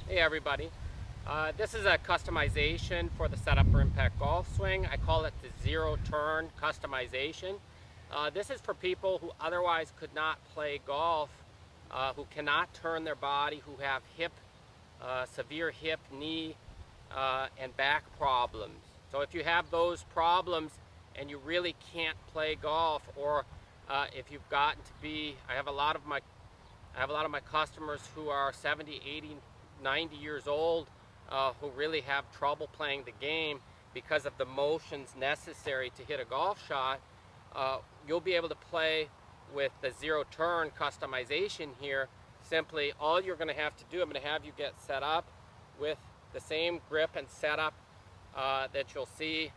Hey everybody, this is a customization for the Setup for Impact golf swing. I call it the zero turn customization. This is for people who otherwise could not play golf, who cannot turn their body, who have severe hip, knee, and back problems. So if you have those problems and you really can't play golf, or if you've gotten to be, I have a lot of my customers who are 70, 80, 90 years old who really have trouble playing the game because of the motions necessary to hit a golf shot. You'll be able to play with the zero turn customization here. Simply, all you're going to have to do, I'm going to have you get set up with the same grip and setup that you'll see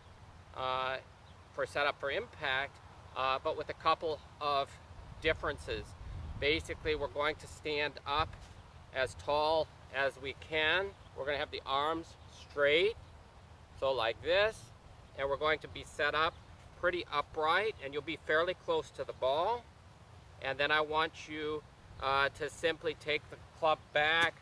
for Setup for Impact, but with a couple of differences. Basically, we're going to stand up as tall as we can. We're going to have the arms straight, so like this, and we're going to be set up pretty upright, and you'll be fairly close to the ball. And then I want you to simply take the club back,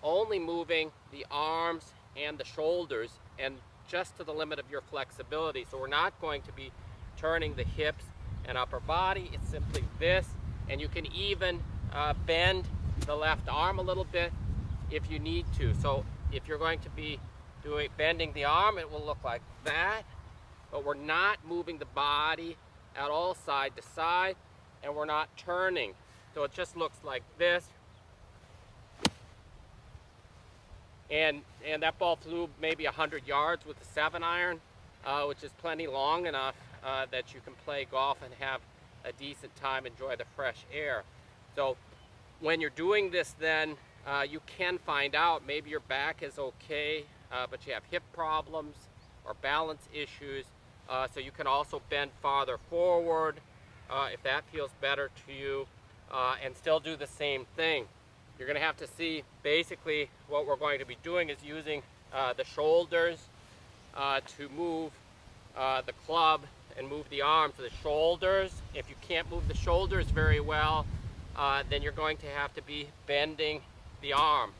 only moving the arms and the shoulders, and just to the limit of your flexibility. So we're not going to be turning the hips and upper body. It's simply this, and you can even bend the left arm a little bit if you need to. So if you're going to be bending the arm, it will look like that, but we're not moving the body at all side to side, and we're not turning. So it just looks like this. And that ball flew maybe 100 yards with a 7-iron, which is plenty long enough that you can play golf and have a decent time, enjoy the fresh air. So when you're doing this, then you can find out maybe your back is okay, but you have hip problems or balance issues. So you can also bend farther forward if that feels better to you, and still do the same thing. You're going to have to see, basically what we're going to be doing is using the shoulders to move the club and move the arm. So the shoulders, if you can't move the shoulders very well, then you're going to have to be bending the arm.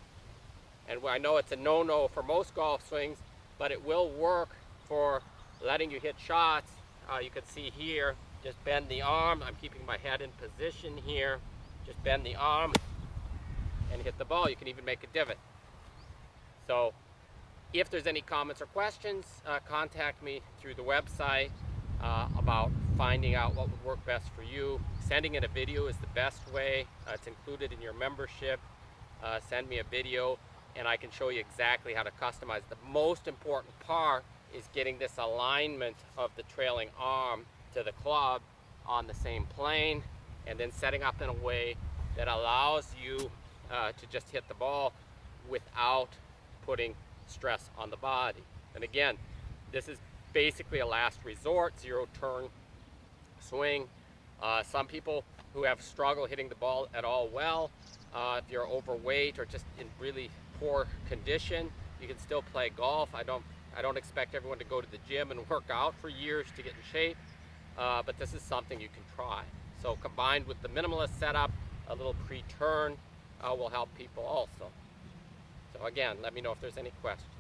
And I know it's a no-no for most golf swings, but it will work for letting you hit shots. You can see here, just bend the arm. I'm keeping my head in position here. Just bend the arm and hit the ball. You can even make a divot. So if there's any comments or questions, contact me through the website about finding out what would work best for you. Sending in a video is the best way. It's included in your membership. Send me a video and I can show you exactly how to customize. The most important part is getting this alignment of the trailing arm to the club on the same plane, and then setting up in a way that allows you to just hit the ball without putting stress on the body. And again, this is basically a last resort, zero turn swing. Some people who have struggled hitting the ball at all well, if you're overweight or just in really poor condition, you can still play golf. I don't expect everyone to go to the gym and work out for years to get in shape, but this is something you can try. So combined with the minimalist setup, a little pre-turn will help people also. So again, let me know if there's any questions.